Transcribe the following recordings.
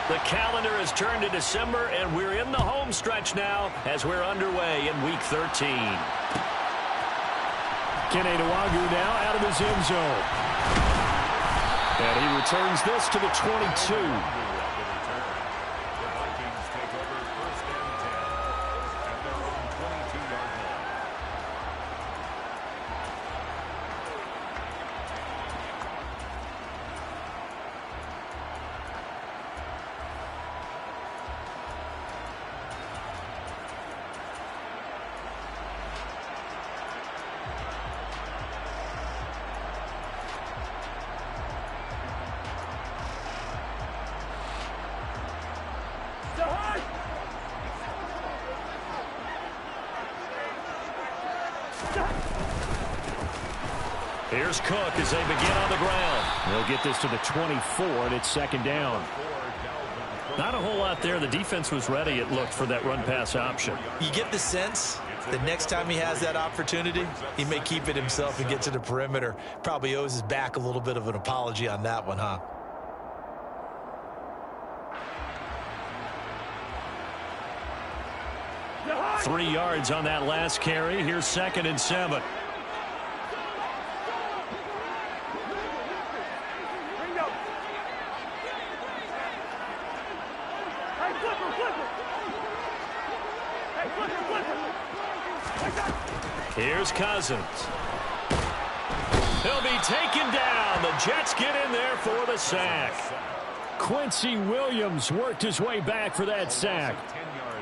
The calendar has turned to December, and we're in the home stretch now as we're underway in Week 13. Kenny Nwagu now out of his end zone. And he returns this to the 22. Here's Cook as they begin on the ground. They'll get this to the 24, and it's second down. Not a whole lot there. The defense was ready, it looked, for that run-pass option. You get the sense the next time he has that opportunity, he may keep it himself and get to the perimeter. Probably owes his back a little bit of an apology on that one, huh? Three yards on that last carry. Here's 2nd and 7. Here's Cousins. He'll be taken down. The Jets get in there for the sack. Quincy Williams worked his way back for that sack.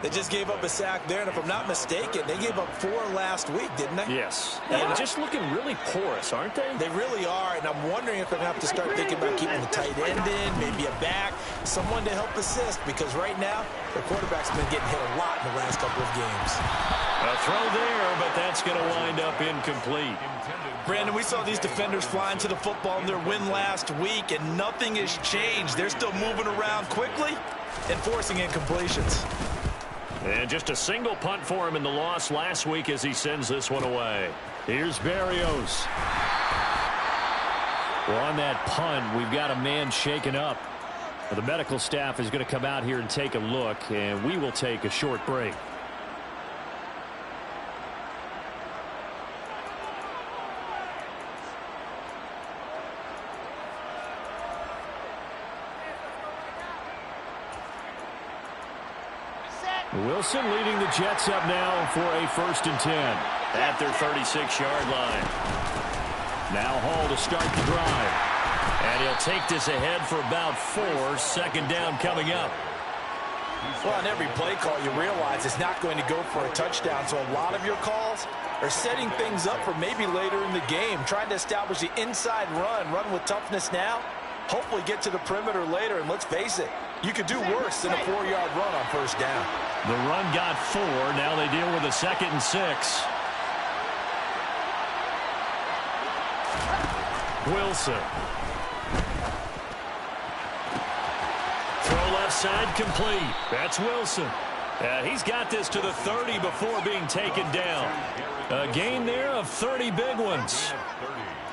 They just gave up a sack there, and if I'm not mistaken, they gave up 4 last week, didn't they? Yes. And just looking really porous, aren't they? They really are, and I'm wondering if they're going to have to start thinking about keeping the tight end in, maybe a back, someone to help assist, because right now, their quarterback's been getting hit a lot in the last couple of games. A throw there, but that's going to wind up incomplete. Brandon, we saw these defenders flying to the football in their win last week, and nothing has changed. They're still moving around quickly and forcing incompletions. And just a single punt for him in the loss last week as he sends this one away. Here's Berrios. Well, on that punt, we've got a man shaken up. Well, the medical staff is going to come out here and take a look, and we will take a short break. Wilson leading the Jets up now for a 1st and 10. At their 36-yard line. Now Hall to start the drive. And he'll take this ahead for about 4. 2nd down coming up. Well, on every play call, you realize it's not going to go for a touchdown, so a lot of your calls are setting things up for maybe later in the game, trying to establish the inside run with toughness now, hopefully get to the perimeter later, and let's face it, you could do worse than a 4-yard run on 1st down. The run got 4. Now they deal with a 2nd and 6. Wilson. Throw left side complete. That's Wilson. He's got this to the 30 before being taken down. A gain there of 30 big ones.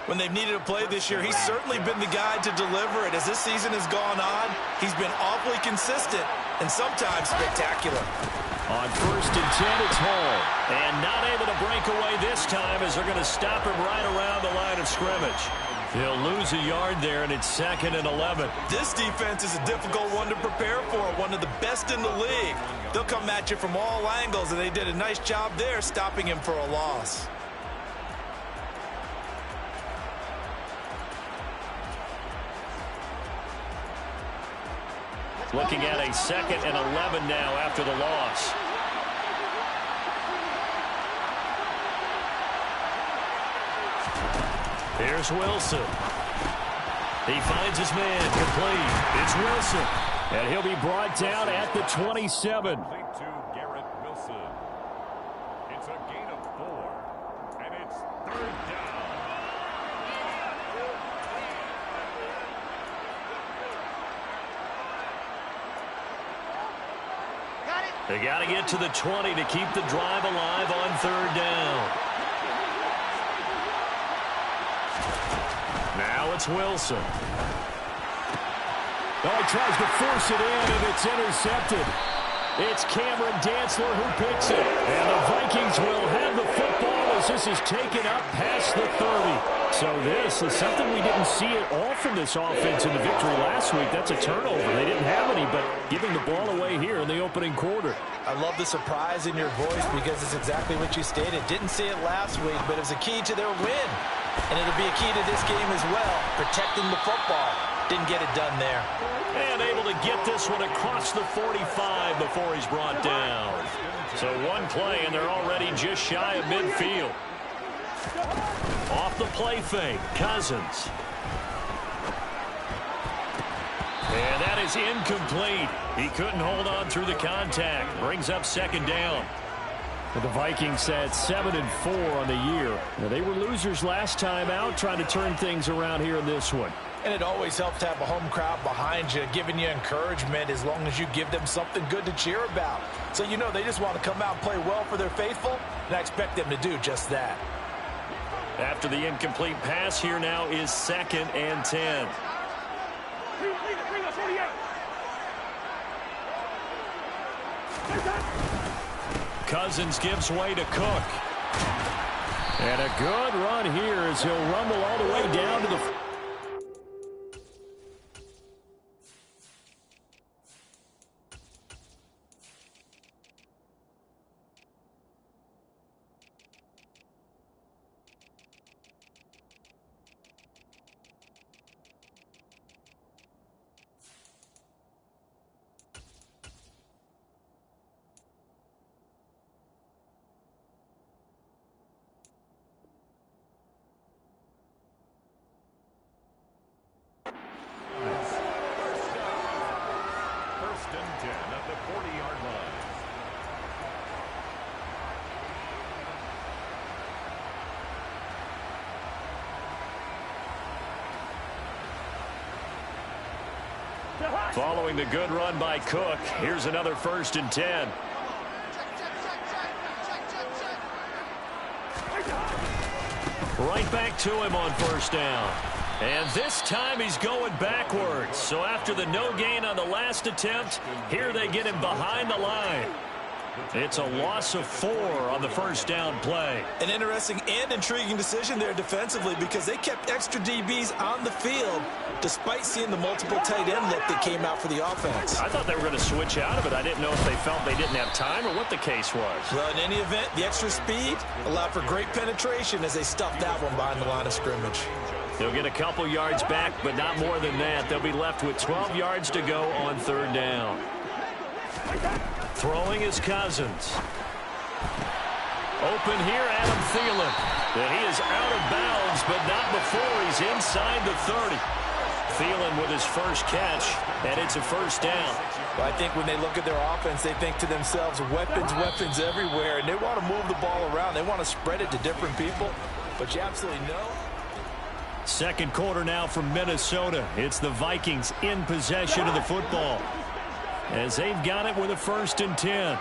When they've needed a play this year, he's certainly been the guy to deliver it. As this season has gone on, he's been awfully consistent and sometimes spectacular. On 1st and 10, it's Hall. And not able to break away this time as they're going to stop him right around the line of scrimmage. He'll lose a yard there, and it's 2nd and 11. This defense is a difficult one to prepare for, one of the best in the league. They'll come at you from all angles, and they did a nice job there stopping him for a loss. Looking at a 2nd and 11 now after the loss. Here's Wilson. He finds his man complete. It's Wilson. And he'll be brought down at the 27. It's a gain of 4. And it's 3rd down. They got to get to the 20 to keep the drive alive on 3rd down. Now it's Wilson. Oh, he tries to force it in, and it's intercepted. It's Cameron Dantzler who picks it. And the Vikings will have the football as this is taken up past the 30. So this is something we didn't see at all from this offense in the victory last week. That's a turnover. They didn't have any, but giving the ball away here in the opening quarter. I love the surprise in your voice because it's exactly what you stated. Didn't see it last week, but it was a key to their win. And it'll be a key to this game as well, protecting the football. Didn't get it done there. And able to get this one across the 45 before he's brought down. So one play, and they're already just shy of midfield. Off the play fake, Cousins. And that is incomplete. He couldn't hold on through the contact. Brings up second down. The Vikings had 7-4 on the year. Now, they were losers last time out, trying to turn things around here in this one. And it always helps to have a home crowd behind you, giving you encouragement as long as you give them something good to cheer about. So you know they just want to come out and play well for their faithful, and I expect them to do just that. After the incomplete pass, here now is 2nd and 10. Cousins gives way to Cook. And a good run here as he'll rumble all the way down to the... Following the good run by Cook, here's another 1st and 10. Right back to him on 1st down. And this time he's going backwards. So after the no gain on the last attempt, here they get him behind the line. It's a loss of 4 on the 1st down play. An interesting and intriguing decision there defensively because they kept extra DBs on the field despite seeing the multiple tight end look that came out for the offense. I thought they were going to switch out of it. I didn't know if they felt they didn't have time or what the case was. Well, in any event, the extra speed allowed for great penetration as they stuffed that one behind the line of scrimmage. They'll get a couple yards back, but not more than that. They'll be left with 12 yards to go on 3rd down. Throwing is Cousins. Open here, Adam Thielen. And he is out of bounds, but not before he's inside the 30. Thielen with his first catch, and it's a 1st down. Well, I think when they look at their offense, they think to themselves, weapons, weapons everywhere, and they want to move the ball around. They want to spread it to different people, but you absolutely know. 2nd quarter now from Minnesota. It's the Vikings in possession of the football, as they've got it with a 1st and 10.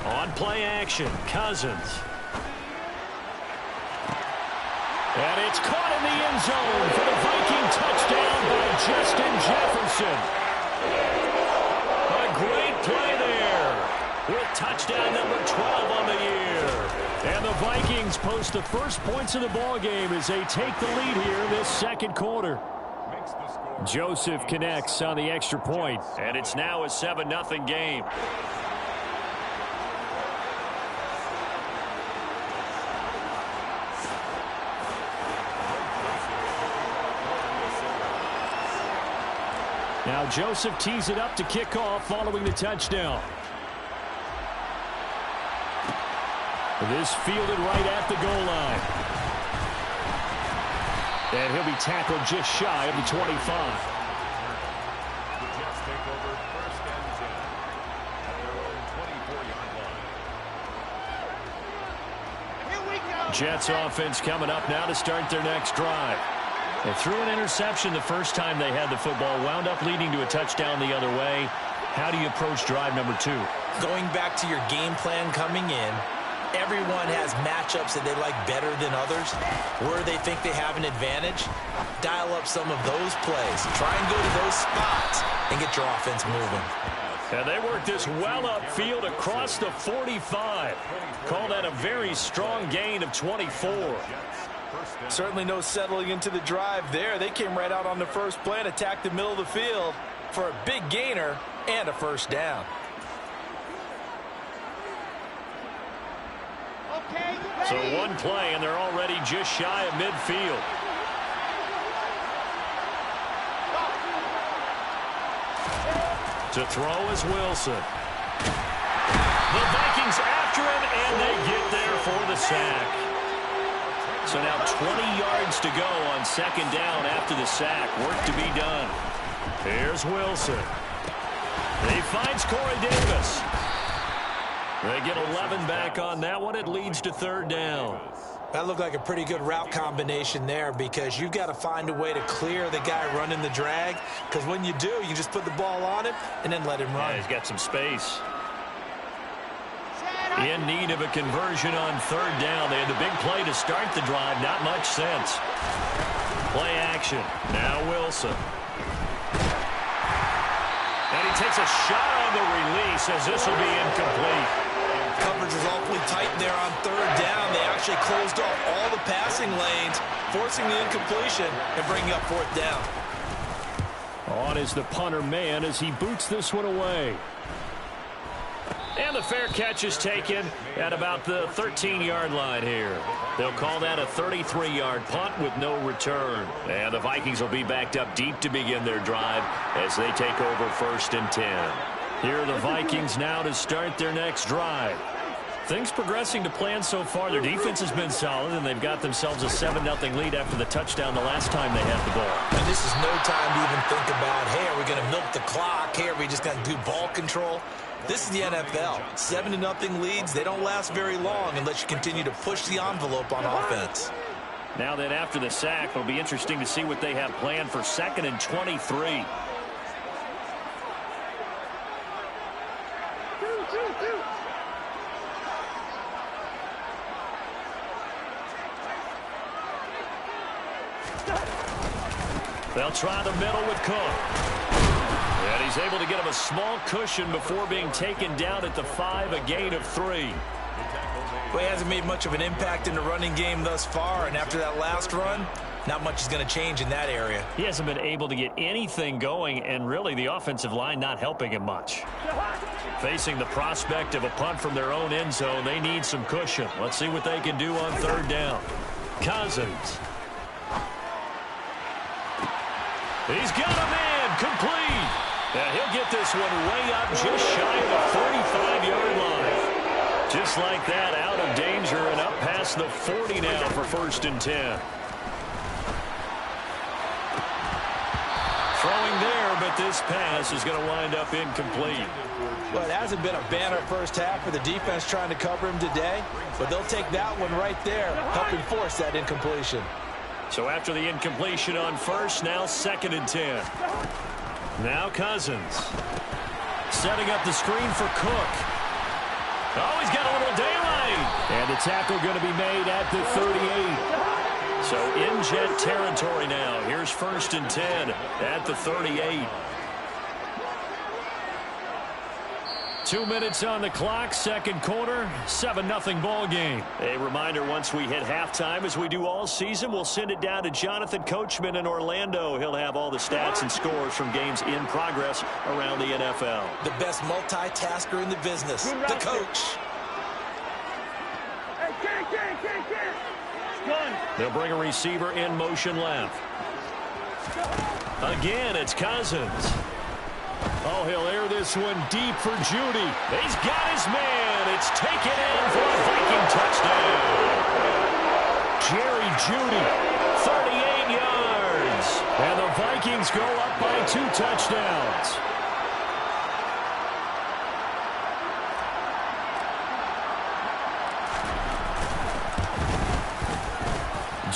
On play action, Cousins. And it's caught in the end zone for the Viking touchdown by Justin Jefferson. A great play there with touchdown number 12 on the year. And the Vikings post the first points of the ball game as they take the lead here in this 2nd quarter. Joseph connects on the extra point, and it's now a 7-0 game. Now Joseph tees it up to kick off following the touchdown. This fielded right at the goal line. And he'll be tackled just shy of the 25. The Jets take over 1st and 10 at their own 24-yard line. Jets offense coming up now to start their next drive. They threw an interception the first time they had the football, wound up leading to a touchdown the other way. How do you approach drive number 2? Going back to your game plan coming in, Everyone has matchups that they like better than others, where they think they have an advantage. Dial up some of those plays. Try and go to those spots and get your offense moving. And they work this well upfield across the 45. Call that a very strong gain of 24. Certainly no settling into the drive there. They came right out on the first play and attacked the middle of the field for a big gainer and a first down. So one play, and they're already just shy of midfield. To throw is Wilson. The Vikings after him, and they get there for the sack. So now 20 yards to go on second down after the sack. Work to be done. Here's Wilson. He finds Corey Davis. They get 11 back on that one. It leads to third down. That looked like a pretty good route combination there, because you've got to find a way to clear the guy running the drag, because when you do, you just put the ball on him and then let him run. Yeah, he's got some space. In need of a conversion on third down. They had the big play to start the drive. Not much sense. Play action. Now Wilson. And he takes a shot on the release as this will be incomplete. Coverage was awfully tight there on third down. They actually closed off all the passing lanes, forcing the incompletion and bringing up fourth down. On is the punter man as he boots this one away. And the fair catch is taken at about the 13-yard line here. They'll call that a 33-yard punt with no return. And the Vikings will be backed up deep to begin their drive as they take over first and 10. Here are the Vikings now to start their next drive. Things progressing to plan so far. Their defense has been solid, and they've got themselves a 7-0 lead after the touchdown the last time they had the ball. And this is no time to even think about, hey, are we going to milk the clock? Hey, are we just going to do ball control? This is the NFL. 7-0 leads, they don't last very long unless you continue to push the envelope on offense. Now then, after the sack, it'll be interesting to see what they have planned for 2nd and 23. They'll try the middle with Cook. And he's able to get him a small cushion before being taken down at the 5, a gain of 3. Well, he hasn't made much of an impact in the running game thus far, and after that last run, not much is going to change in that area. He hasn't been able to get anything going, and really the offensive line not helping him much. Facing the prospect of a punt from their own end zone, they need some cushion. Let's see what they can do on third down. Cousins. He's got him in, complete. Now he'll get this one way up just shy of the 45-yard line. Just like that, out of danger and up past the 40 now for first and 10. Throwing there, but this pass is going to wind up incomplete. Well, it hasn't been a banner first half for the defense trying to cover him today, but they'll take that one right there, helping force that incompletion. So after the incompletion on first, now 2nd and 10. Now Cousins. Setting up the screen for Cook. Oh, he's got a little daylight. And the tackle going to be made at the 38. So in jet territory now. Here's first and 10 at the 38. 2 minutes on the clock, second quarter, 7-0 ball game. A reminder, once we hit halftime, as we do all season, we'll send it down to Jonathan Coachman in Orlando. He'll have all the stats and scores from games in progress around the NFL. The best multitasker in the business, the coach. They'll bring a receiver in motion left. Again, it's Cousins. Oh, he'll air this one deep for Judy. He's got his man. It's taken in for a Viking touchdown. Jerry Judy, 38 yards. And the Vikings go up by 2 touchdowns.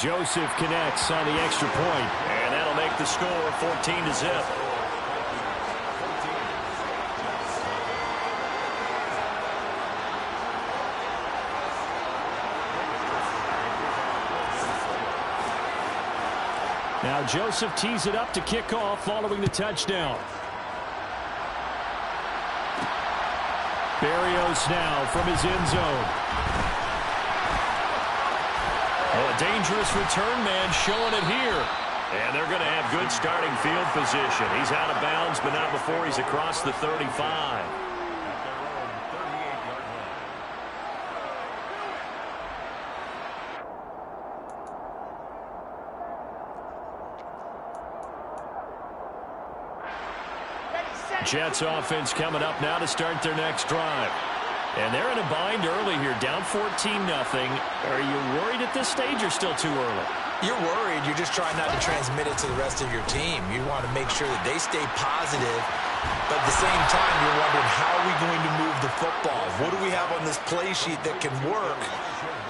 Joseph connects on the extra point, and that'll make the score 14-0. Now Joseph tees it up to kick off following the touchdown. Berrios now from his end zone. Oh, a dangerous return man showing it here. And they're going to have good starting field position. He's out of bounds, but not before he's across the 35. Jets offense coming up now to start their next drive. And they're in a bind early here, down 14-0. Are you worried at this stage or still too early? You're worried. You're just trying not to transmit it to the rest of your team. You want to make sure that they stay positive, but at the same time, you're wondering, how are we going to move the football? What do we have on this play sheet that can work?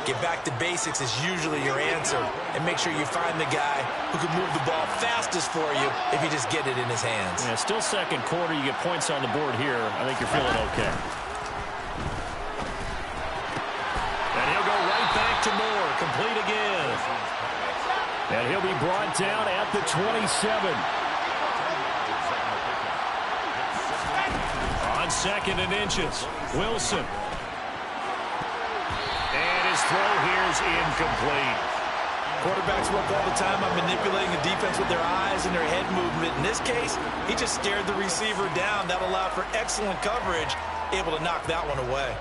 Get back to basics is usually your answer, and make sure you find the guy who can move the ball fastest for you if you just get it in his hands. Yeah, still second quarter. You get points on the board here. I think you're feeling okay. And he'll go right back to Moore, complete again. And he'll be brought down at the 27. On 2nd and inches, Wilson. And his throw here is incomplete. Quarterbacks work all the time on manipulating the defense with their eyes and their head movement. In this case, he just stared the receiver down. That allowed for excellent coverage, able to knock that one away.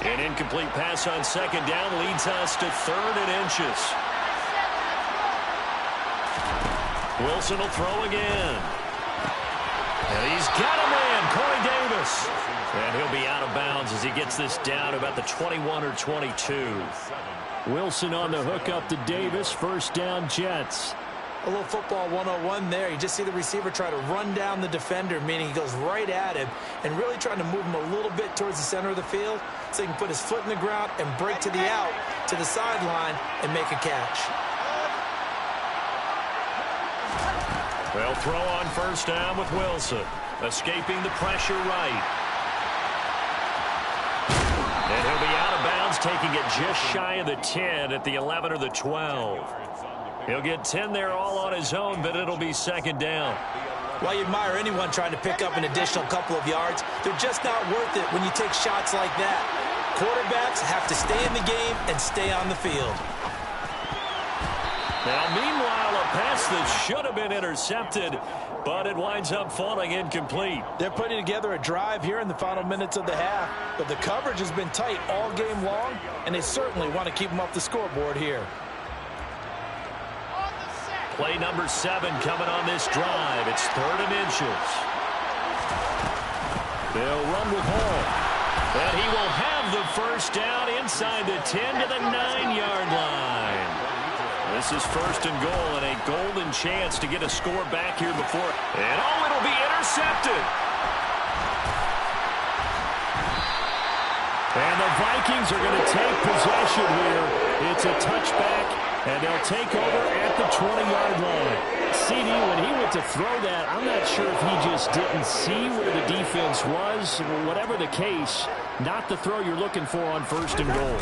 An incomplete pass on 2nd down leads us to 3rd and inches. Wilson will throw again. And he's got a man, Corey Davis. And he'll be out of bounds as he gets this down to about the 21 or 22. Wilson on the hook up to Davis. 1st down, Jets. A little football 101 there. You just see the receiver try to run down the defender, meaning he goes right at him and really trying to move him a little bit towards the center of the field so he can put his foot in the ground and break to the out, to the sideline, and make a catch. They'll throw on 1st down with Wilson, escaping the pressure right. And he'll be out of bounds, taking it just shy of the 10 at the 11 or the 12. He'll get 10 there all on his own, but it'll be 2nd down. While you admire anyone trying to pick up an additional couple of yards, they're just not worth it when you take shots like that. Quarterbacks have to stay in the game and stay on the field. Now, meanwhile, a pass that should have been intercepted, but it winds up falling incomplete. They're putting together a drive here in the final minutes of the half, but the coverage has been tight all game long, and they certainly want to keep them off the scoreboard here. Play number 7 coming on this drive. It's 3rd and inches. They'll run with Hall. And he will have the 1st down inside the 10 to the 9-yard line. This is 1st and goal, and a golden chance to get a score back here before. And oh, it'll be intercepted. And the Vikings are going to take possession here. It's a touchback, and they'll take over at the 20-yard line. CD, when he went to throw that, I'm not sure if he just didn't see where the defense was. Whatever the case, not the throw you're looking for on 1st and goal.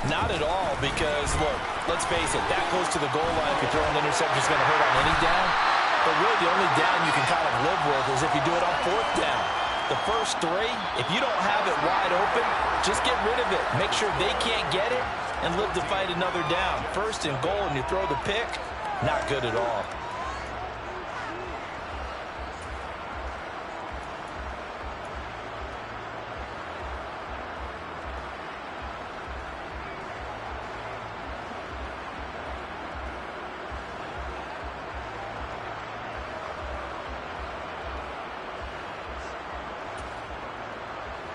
Not at all, because, look, let's face it, that goes to the goal line. If you throw an interception, it's going to hurt on any down. But really, the only down you can kind of live with is if you do it on 4th down. The first 3, if you don't have it wide open, just get rid of it. Make sure they can't get it and live to fight another down. 1st and goal, and you throw the pick, not good at all.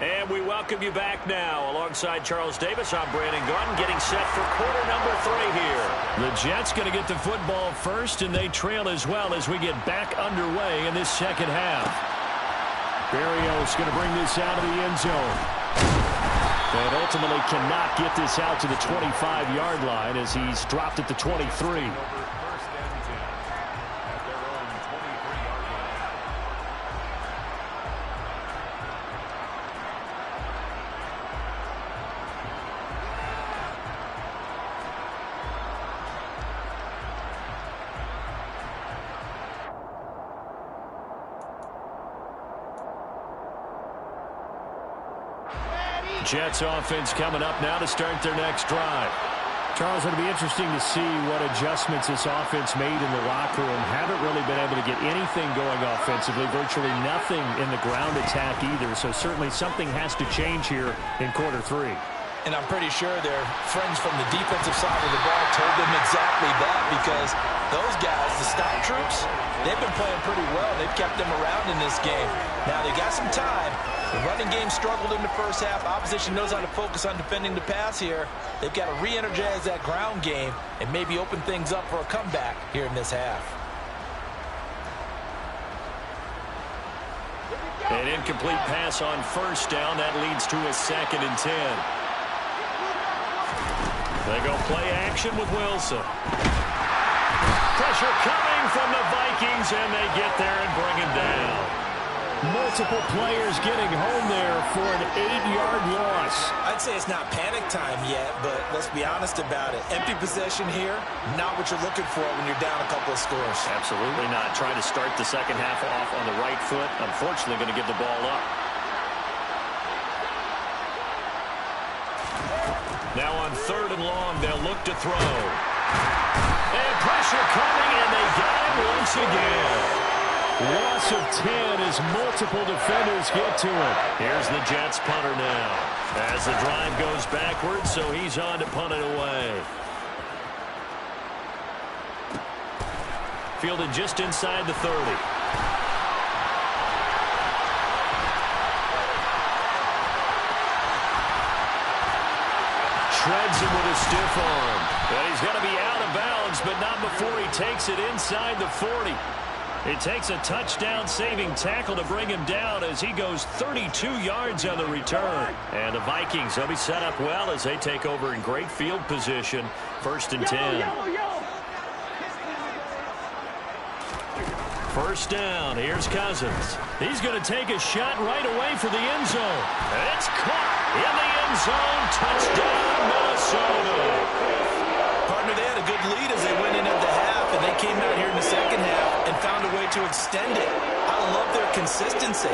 And we welcome you back now. Alongside Charles Davis, I'm Brandon Garden, getting set for quarter number 3 here. The Jets going to get the football first, and they trail as well as we get back underway in this 2nd half. Berrios going to bring this out of the end zone. And ultimately cannot get this out to the 25-yard line as he's dropped at the 23. Jets offense coming up now to start their next drive. Charles, it'll be interesting to see what adjustments this offense made in the locker room. Haven't really been able to get anything going offensively, virtually nothing in the ground attack either. So certainly something has to change here in quarter three. And I'm pretty sure their friends from the defensive side of the ball told them exactly that, because those guys, the stop troops, they've been playing pretty well. They've kept them around in this game. Now they got some time. The running game struggled in the first half. Opposition knows how to focus on defending the pass here. They've got to re-energize that ground game and maybe open things up for a comeback here in this half. An incomplete pass on first down. That leads to a 2nd and 10. They go play action with Wilson. Pressure coming from the Vikings, and they get there and bring him down. Multiple players getting home there for an 8-yard loss. I'd say it's not panic time yet, but let's be honest about it. Empty possession here, not what you're looking for when you're down a couple of scores. Absolutely not. Trying to start the second half off on the right foot. Unfortunately, going to give the ball up. Now on 3rd and long, they'll look to throw. And pressure coming, and they got him once again. Loss of 10 as multiple defenders get to it. Here's the Jets punter now. As the drive goes backwards, so he's on to punt it away. Fielded just inside the 30. Shreds him with a stiff arm. And he's going to be out of bounds, but not before he takes it inside the 40. It takes a touchdown-saving tackle to bring him down as he goes 32 yards on the return. And the Vikings, they'll be set up well as they take over in great field position. 1st and 10. First down. Here's Cousins. He's going to take a shot right away for the end zone. And it's caught in the end zone. Touchdown, Minnesota. Partner, they had a good lead as they went in at the half, and they came out here in the second half and found a way to extend it. I love their consistency.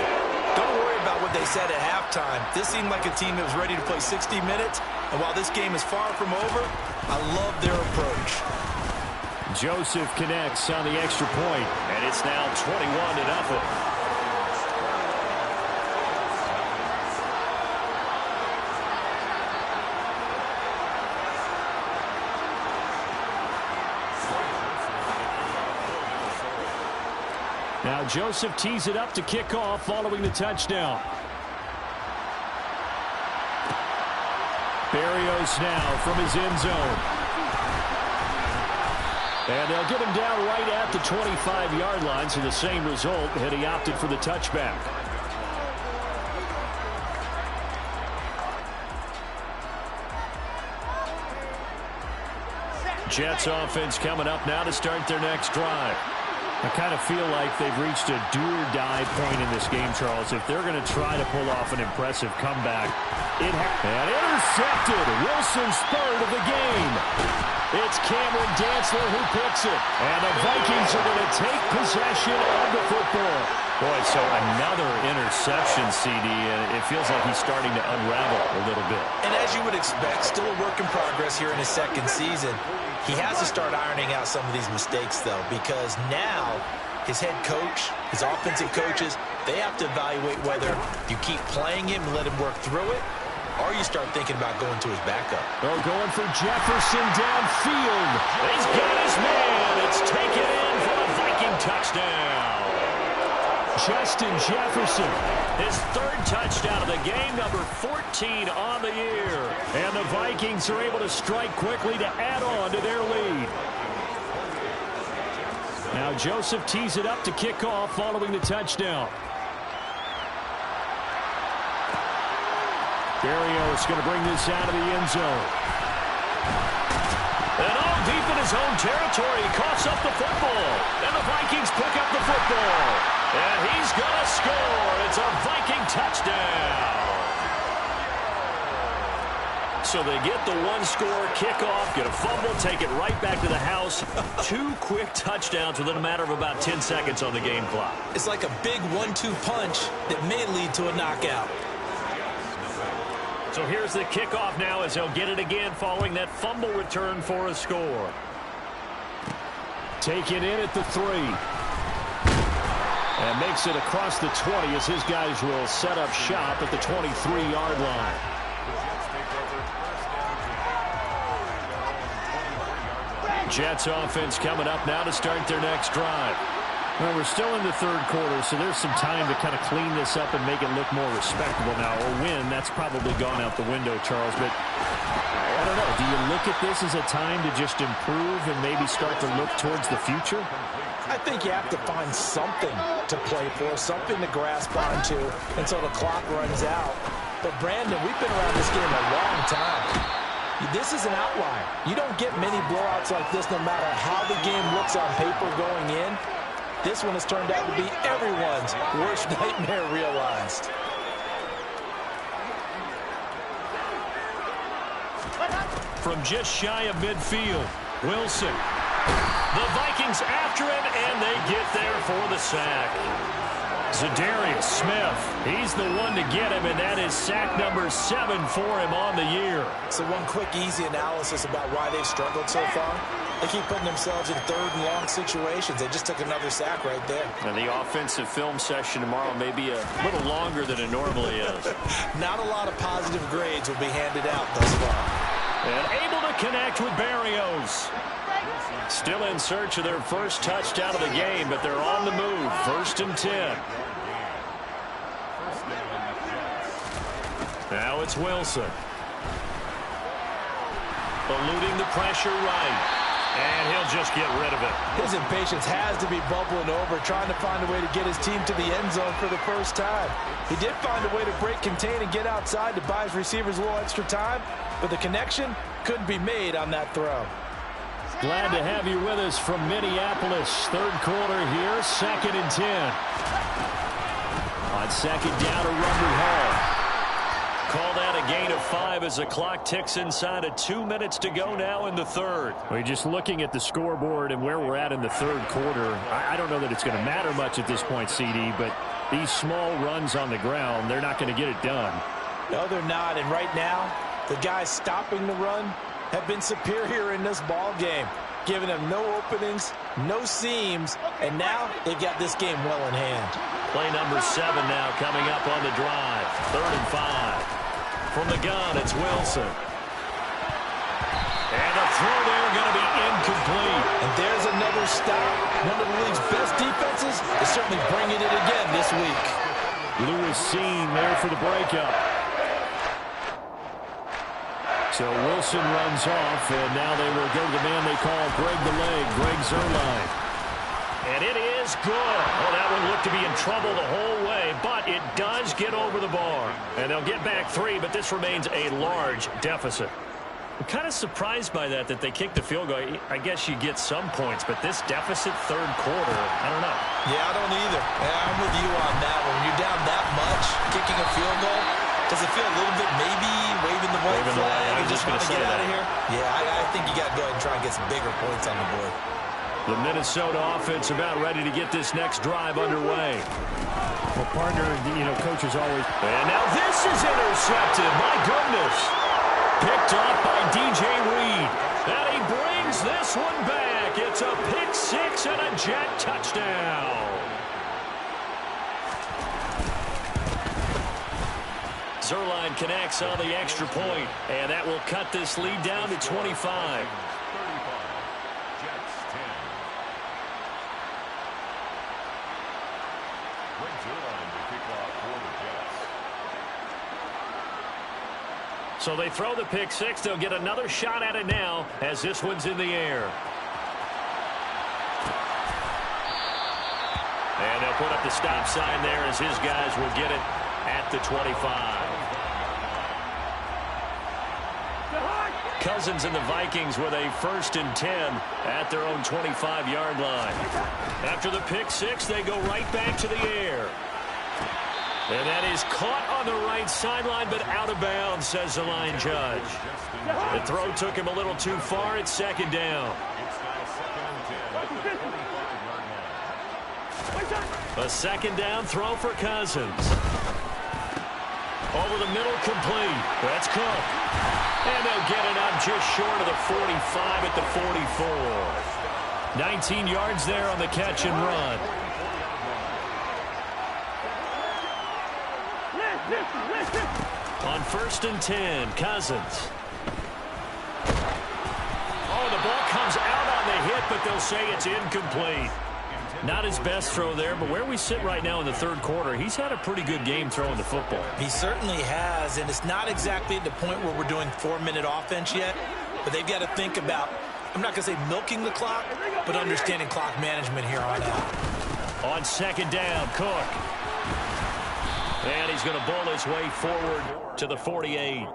Don't worry about what they said at halftime. This seemed like a team that was ready to play 60 minutes, and while this game is far from over, I love their approach. Joseph connects on the extra point, and it's now 21-0. Now Joseph tees it up to kick off following the touchdown. Berrios now from his end zone. And they'll get him down right at the 25-yard line, so the same result had he opted for the touchback. Jets offense coming up now to start their next drive. I kind of feel like they've reached a do-or-die point in this game, Charles. If they're going to try to pull off an impressive comeback, and intercepted. Wilson's third of the game. It's Cameron Dantzler who picks it. And the Vikings are going to take possession of the football. Boy, so another interception, CD, and it feels like he's starting to unravel a little bit. And as you would expect, still a work in progress here in his second season. He has to start ironing out some of these mistakes, though, because now his head coach, his offensive coaches, they have to evaluate whether you keep playing him and let him work through it, or you start thinking about going to his backup. Oh, going for Jefferson downfield. He's got his man. It's taken in for a Viking touchdown. Justin Jefferson, his third touchdown of the game, number 14 on the year. And the Vikings are able to strike quickly to add on to their lead. Now Joseph tees it up to kick off following the touchdown. Berrios going to bring this out of the end zone. And all deep in his own territory, he coughs up the football. And the Vikings pick up the football. And he's going to score. It's a Viking touchdown. So they get the one-score kickoff, get a fumble, take it right back to the house. 2 quick touchdowns within a matter of about 10 seconds on the game clock. It's like a big 1-2 punch that may lead to a knockout. So here's the kickoff now as they'll get it again following that fumble return for a score. Take it in at the 3. And makes it across the 20 as his guys will set up shop at the 23-yard line. Jets offense coming up now to start their next drive. Well, we're still in the third quarter, so there's some time to kind of clean this up and make it look more respectable now. A win, that's probably gone out the window, Charles. But I don't know. Do you look at this as a time to just improve and maybe start to look towards the future? I think you have to find something to play for, something to grasp onto until the clock runs out. But, Brandon, we've been around this game a long time. This is an outlier. You don't get many blowouts like this no matter how the game looks on paper going in. This one has turned out to be everyone's worst nightmare realized. From just shy of midfield, Wilson. The Vikings after him, and they get there for the sack. Zadarius Smith, he's the one to get him, and that is sack number 7 for him on the year. So one quick, easy analysis about why they've struggled so far. They keep putting themselves in third and long situations. They just took another sack right there. And the offensive film session tomorrow may be a little longer than it normally is. Not a lot of positive grades will be handed out thus far. And able to connect with Berrios. Still in search of their first touchdown of the game, but they're on the move. 1st and 10. Now it's Wilson. Eluding the pressure right. And he'll just get rid of it. His impatience has to be bubbling over, trying to find a way to get his team to the end zone for the first time. He did find a way to break contain and get outside to buy his receivers a little extra time, but the connection couldn't be made on that throw. Glad to have you with us from Minneapolis. Third quarter here, 2nd and 10. On 2nd down to Rumley Hall. Call that a gain of 5 as the clock ticks inside of 2 minutes to go now in the third. We're just looking at the scoreboard and where we're at in the third quarter. I don't know that it's going to matter much at this point, CD, but these small runs on the ground, they're not going to get it done. No, they're not. And right now, the guys stopping the run have been superior in this ball game, giving them no openings, no seams, and now they've got this game well in hand. Play number 7 now coming up on the drive. 3rd and 5. From the gun, it's Wilson. And the throw there going to be incomplete. And there's another stop. One of the league's best defenses is certainly bringing it again this week. Lewis seen there for the breakup. So Wilson runs off, and now they will go to the man they call Greg the Leg, Greg Zuerlein. And it is good. Well, that one looked to be in trouble the whole way, but it does get over the bar. And they'll get back 3, but this remains a large deficit. I'm kind of surprised by that they kicked the field goal. I guess you get some points, but this deficit third quarter, I don't know. Yeah, I don't either. Yeah, I'm with you on that one. When you're down that much, kicking a field goal, does it feel a little bit maybe waving the white flag and just want to get out of here? Yeah, I think you got to go ahead and try and get some bigger points on the board. The Minnesota offense about ready to get this next drive underway. Well, partner, coach is always... And now this is intercepted. My goodness. Picked off by DJ Reed. And he brings this one back. It's a pick 6 and a Jet touchdown. Zuerlein connects on the extra point, and that will cut this lead down to 25. So they throw the pick 6. They'll get another shot at it now as this one's in the air. And they'll put up the stop sign there as his guys will get it at the 25. Cousins and the Vikings with a 1st and 10 at their own 25-yard line. After the pick six, they go right back to the air. And that is caught on the right sideline, but out of bounds, says the line judge. The throw took him a little too far. It's 2nd down. A 2nd down throw for Cousins. Over the middle, complete. That's Cook. And they'll get it up just short of the 45 at the 44. 19 yards there on the catch and run. On 1st and 10, Cousins. Oh, the ball comes out on the hit, but they'll say it's incomplete. Not his best throw there, but where we sit right now in the 3rd quarter, he's had a pretty good game throwing the football. He certainly has, and it's not exactly at the point where we're doing 4-minute offense yet, but they've got to think about, I'm not going to say milking the clock, but understanding clock management here on out. On 2nd down, Cook. And he's going to bowl his way forward to the 48.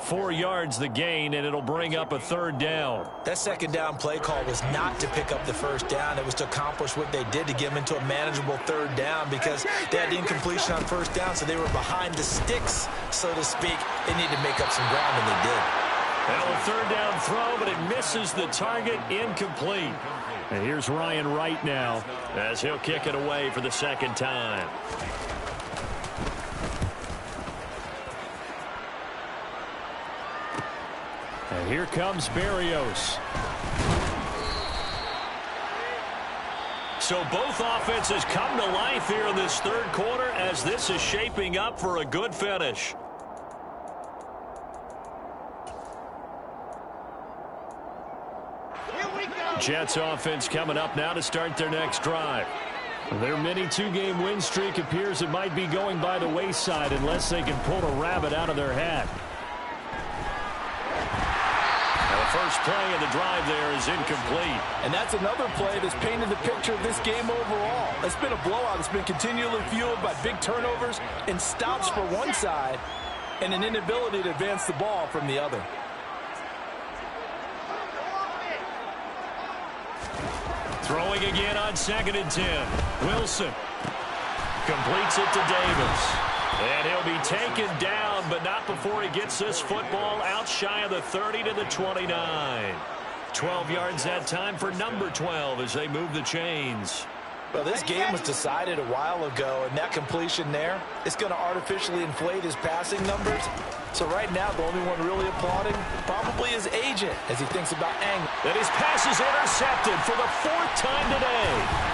4 yards the gain, and it'll bring up a 3rd down. That 2nd down play call was not to pick up the 1st down. It was to accomplish what they did to get them into a manageable 3rd down because they had the incompletion on 1st down, so they were behind the sticks, so to speak. They needed to make up some ground, and they did. Now a 3rd down throw, but it misses the target, incomplete. And here's Ryan Wright now as he'll kick it away for the 2nd time. And here comes Berrios. So both offenses come to life here in this 3rd quarter as this is shaping up for a good finish. Jets offense coming up now to start their next drive. Their mini 2-game win streak appears it might be going by the wayside unless they can pull a rabbit out of their hat. First play of the drive there is incomplete. And that's another play that's painted the picture of this game overall. It's been a blowout. It's been continually fueled by big turnovers and stops for one side and an inability to advance the ball from the other. Throwing again on 2nd and 10. Wilson completes it to Davis. And he'll be taken down, but not before he gets this football out shy of the 30 to the 29. 12 yards that time for number 12 as they move the chains. Well, this game was decided a while ago, and that completion there is going to artificially inflate his passing numbers. So right now, the only one really applauding probably his agent as he thinks about angle. And his pass is intercepted for the 4th time today.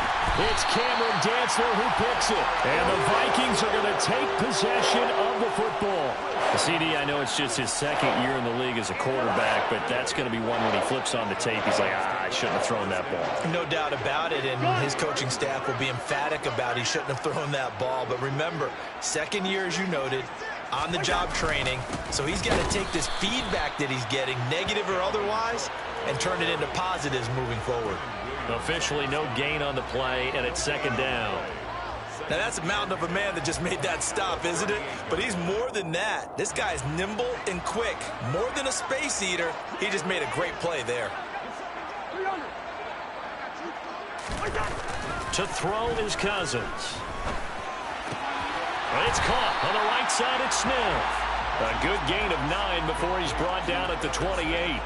It's Cameron Dantzler who picks it. And the Vikings are going to take possession of the football. CD, I know it's just his 2nd year in the league as a quarterback, but that's going to be one when he flips on the tape. He's like, I shouldn't have thrown that ball. No doubt about it, and his coaching staff will be emphatic about he shouldn't have thrown that ball. But remember, 2nd year, as you noted, on-the-job training. So he's got to take this feedback that he's getting, negative or otherwise, and turn it into positives moving forward. Officially no gain on the play, and it's 2nd down. Now, that's a mountain of a man that just made that stop, isn't it? But he's more than that. This guy's nimble and quick. More than a space eater, he just made a great play there. To throw is Cousins. And it's caught on the right side. It's Smith. A good gain of 9 before he's brought down at the 28.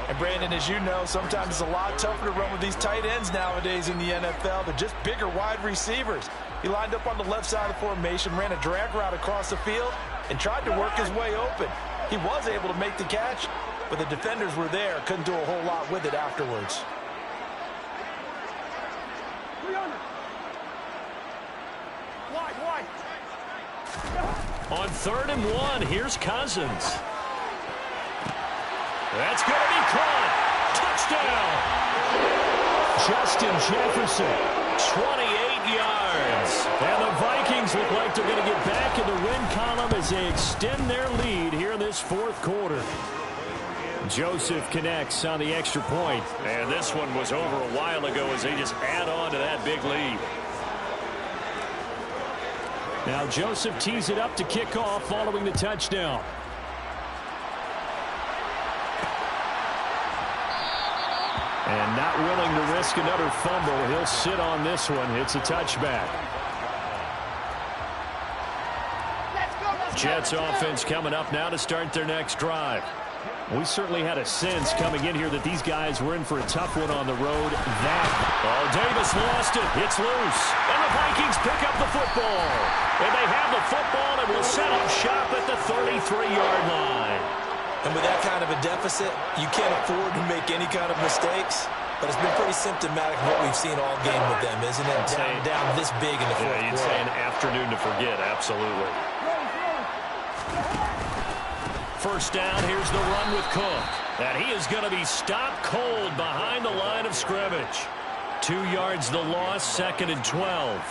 And Brandon, as you know, sometimes it's a lot tougher to run with these tight ends nowadays in the NFL. They're just bigger wide receivers. He lined up on the left side of the formation, ran a drag route across the field, and tried to work his way open. He was able to make the catch, but the defenders were there. Couldn't do a whole lot with it afterwards. On 3rd and 1, here's Cousins. That's going to be caught. Touchdown. Justin Jefferson, 28 yards. And the Vikings look like they're going to get back in the win column as they extend their lead here in this 4th quarter. Joseph connects on the extra point. And this one was over a while ago as they just add on to that big lead. Now Joseph tees it up to kick off following the touchdown. And not willing to risk another fumble. He'll sit on this one. It's a touchback. Jets offense coming up now to start their next drive. We certainly had a sense coming in here that these guys were in for a tough one on the road. Davis lost it. It's loose. And the Vikings pick up the football. And they have the football and will set up shop at the 33-yard line. And with that kind of a deficit, you can't afford to make any kind of mistakes. But it's been pretty symptomatic of what we've seen all game with them, isn't it? Down this big in the fourth quarter. You'd say an afternoon to forget, absolutely. First down, here's the run with Cook. And he is going to be stopped cold behind the line of scrimmage. 2 yards the loss, 2nd and 12.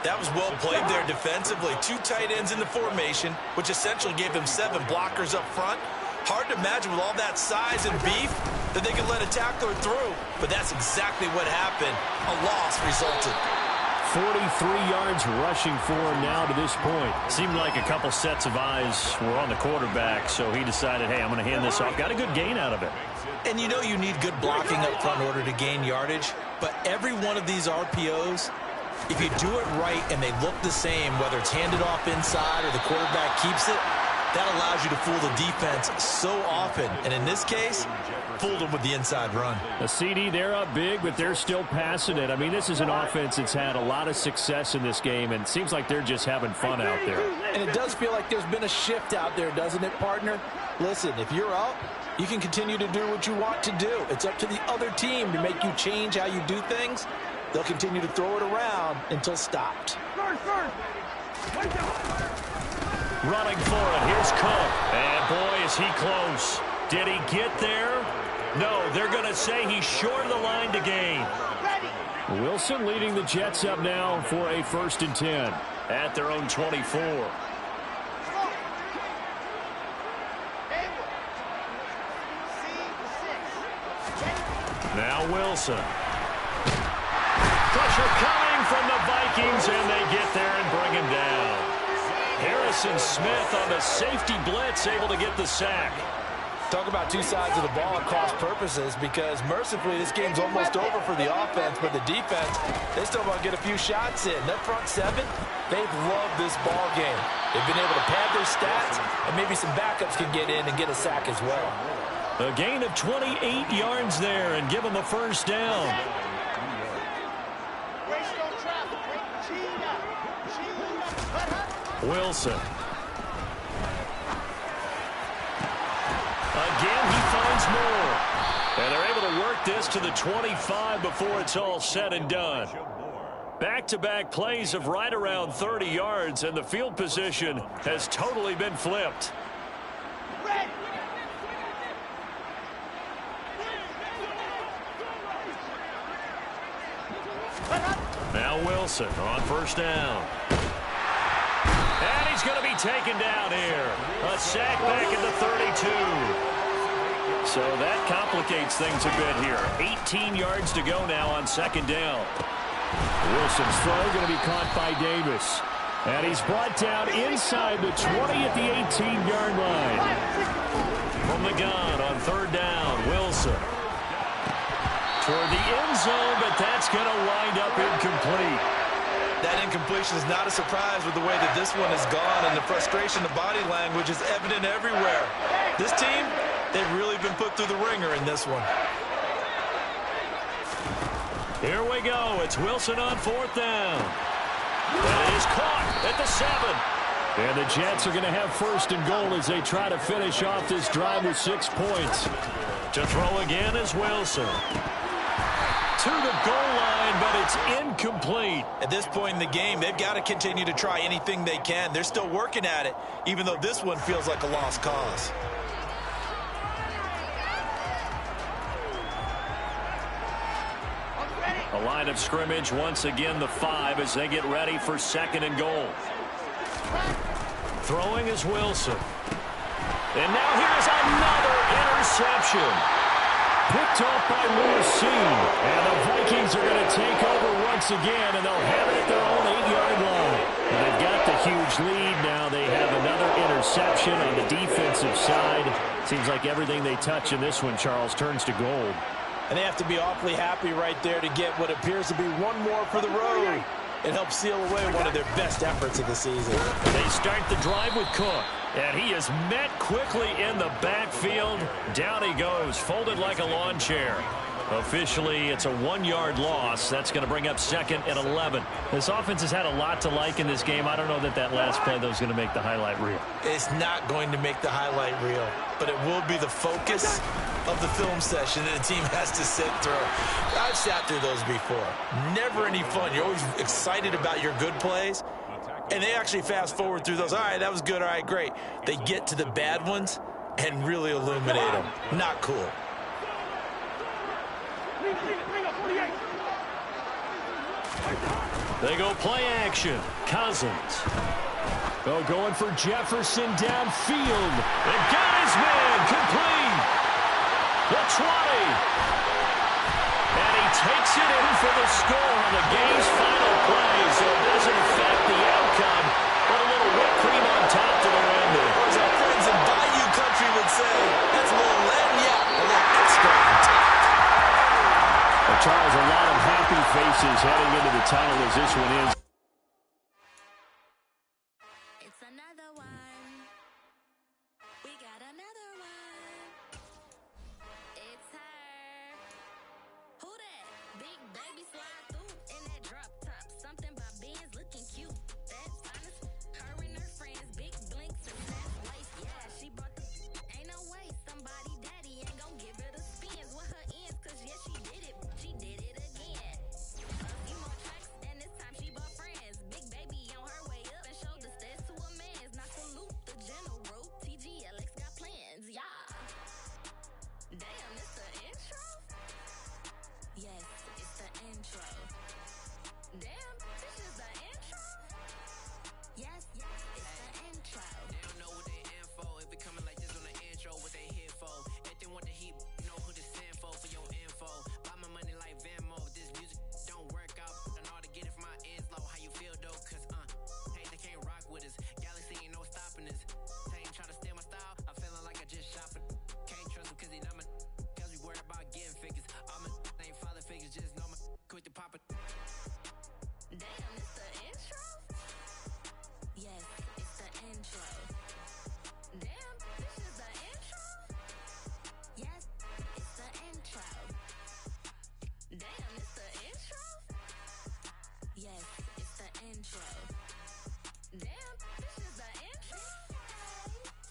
That was well played there defensively. 2 tight ends in the formation, which essentially gave them 7 blockers up front. Hard to imagine with all that size and beef that they could let a tackler through. But that's exactly what happened. A loss resulted. 43 yards rushing for him now to this point. Seemed like a couple sets of eyes were on the quarterback, so he decided, hey, I'm going to hand this off. Got a good gain out of it. And you know you need good blocking up front in order to gain yardage, but every one of these RPOs, if you do it right and they look the same, whether it's handed off inside or the quarterback keeps it, that allows you to fool the defense so often. And in this case, fooled them with the inside run. A CD, they're up big, but they're still passing it. I mean, this is an offense that's had a lot of success in this game, and it seems like they're just having fun out there. And it does feel like there's been a shift out there, doesn't it, partner? Listen, if you're up, you can continue to do what you want to do. It's up to the other team to make you change how you do things. They'll continue to throw it around until stopped. Running for it. Here's Cook. And boy, is he close. Did he get there? No, they're going to say he's short of the line to gain. Wilson leading the Jets up now for a 1st and 10 at their own 24. Now Wilson. Pressure coming from the Vikings, and they get there and bring him down. Harrison Smith on the safety blitz, able to get the sack. Talk about 2 sides of the ball at cross purposes, because mercifully this game's almost over for the offense, but the defense, they still want to get a few shots in. That front 7, they've loved this ball game. They've been able to pad their stats, and maybe some backups can get in and get a sack as well. A gain of 28 yards there and give them the first down. Wilson. Again, he finds more. And they're able to work this to the 25 before it's all said and done. Back-to-back plays of right around 30 yards, and the field position has totally been flipped. Now Wilson on first down. And he's going to be taken down here. A sack back at the 32. So that complicates things a bit here. 18 yards to go now on 2nd down. Wilson's throw going to be caught by Davis. And he's brought down inside the 20 at the 18-yard line. From the gun on 3rd down, Wilson. Toward the end zone, but that's going to wind up incomplete. That incompletion is not a surprise with the way that this one has gone, and the frustration, the body language is evident everywhere. This team, they've really been put through the ringer in this one. Here we go. It's Wilson on 4th down. That is caught at the 7. And the Jets are going to have 1st and goal as they try to finish off this drive with 6 points. To throw again is Wilson. To the goal line, but it's incomplete. At this point in the game, they've got to continue to try anything they can. They're still working at it, even though this one feels like a lost cause. A line of scrimmage, once again the 5 as they get ready for 2nd and goal. Throwing is Wilson. And now here's another interception. Picked off by Lewis. And the Vikings are going to take over once again, and they'll have it at their own 8-yard line. And they've got the huge lead. Now they have another interception on the defensive side. Seems like everything they touch in this one, Charles, turns to gold. And they have to be awfully happy right there to get what appears to be one more for the road. It helps seal away one of their best efforts of the season. They start the drive with Cook. And he is met quickly in the backfield. Down he goes, folded like a lawn chair. Officially, it's a 1-yard loss. That's going to bring up 2nd and 11. This offense has had a lot to like in this game. I don't know that last play, though, is going to make the highlight reel. It's not going to make the highlight reel, but it will be the focus of the film session that the team has to sit through. I've sat through those before. Never any fun. You're always excited about your good plays, and they actually fast forward through those. All right, that was good. All right, great. They get to the bad ones and really illuminate them. Not cool. They go play action. Cousins. Going for Jefferson downfield. They got his man complete. The 20. And he takes it in for the score on the game's final play, so it doesn't affect the outcome. But a little whipped cream on top to the ending. As our friends in Bayou Country would say, that's a little lagniappe, a little extra on top. Charles, a lot of happy faces heading into the tunnel as this one is. It's another one. We got another one. It's her. Who that? Big baby slide through in that drop top. Something by Benz looking cute. That's honest. Her and her friends, big blinks and fast waist. Yeah, she brought the. Ain't no way somebody daddy ain't gon' give her the spins with her ends. Cause yeah, she did it. She did it again. A few more tracks and this time she brought friends. Big baby on her way up and showed the stairs to a man's. Not salute the general. TGLX got plans. Yeah. Damn, it's the intro? Yes, it's the intro. Damn, this is the intro? Yes, it's the intro. They don't know what they in for. If it coming like this on the intro, what they here for? If they want the heat, know who to send for your info. Buy my money like Venmo. If this music don't work out, I know how to get it from my ends low. How you feel though? Cause hey, they can't rock with us. Galaxy ain't no stopping us. They ain't trying to steal my style. I'm feeling like I just shop it. Can't trust them cause they not my. Cause we worried about getting figures. All my ain't father figures, just know my quick to pop it. Damn, it's the intro? Yes, it's the intro. Damn, this is the intro? Yes, it's the intro. Damn, it's the intro? Yes, it's the intro. Damn, this is the intro?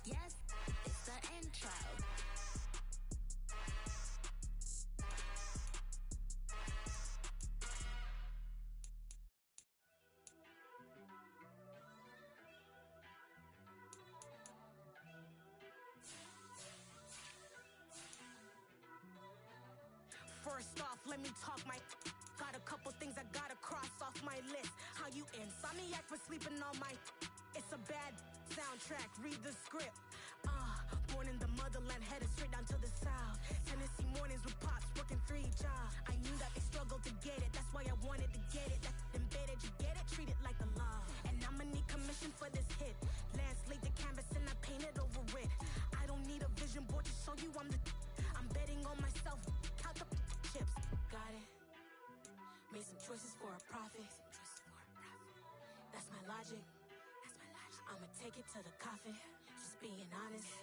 Yes, it's the intro. First off, let me talk my. Got a couple things I gotta cross off my list. How you insomniac for sleeping on my. It's a bad soundtrack. Read the script. Born in the motherland, headed straight down to the south. Tennessee mornings with pops, working 3 jobs. I knew that they struggled to get it. That's why I wanted to get it. That's embedded. You get it? Treat it like a love. And I'ma need commission for this hit. Lance laid the canvas and I painted over it. I don't need a vision board to show you I'm the. I'm betting on myself. Count the chips. Got it. Made some choices for a profit. That's my logic. I'ma take it to the coffin. Just being honest.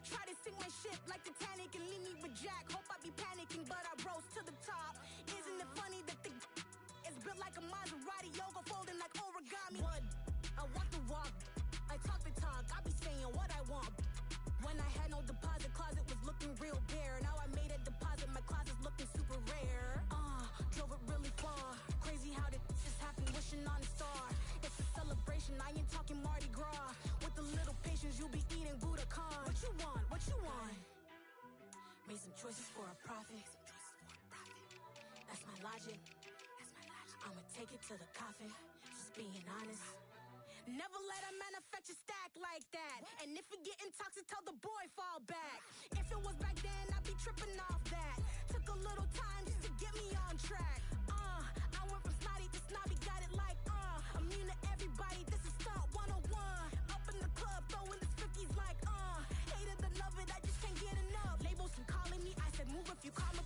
Try to sink my ship like Titanic and leave me with Jack. Hope I be panicking, but I rose to the top. Isn't it funny that the is built like a Maserati, yoga folding like origami? What? I walk the walk. I talk the talk. I be saying what I want. When I had no deposit, closet was looking real bare. Now I made a deposit, my closet's looking super rare. Drove it really far. Crazy how did this happen, wishing on a star. It's a celebration, I ain't talking Mardi Gras. With a little patience, you'll be eating Budokan. What you want? What you want? Made some choices for a profit. That's my logic. I'ma take it to the coffin. Just being honest. Never let a manufacture stack like that. And if we getting toxic, tell the boy fall back. If it was back then, I'd be tripping off that. Took a little time just to get me on track. I went from snotty to snobby, got it like immune to everybody, this is stunt 101. Up in the club, throwing the 50s like hate it or love it, I just can't get enough. Labels from calling me, I said move if you call me.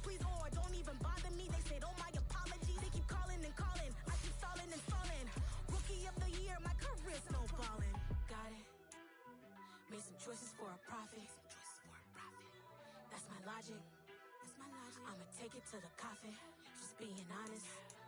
I'ma take it to the coffin. Just being honest.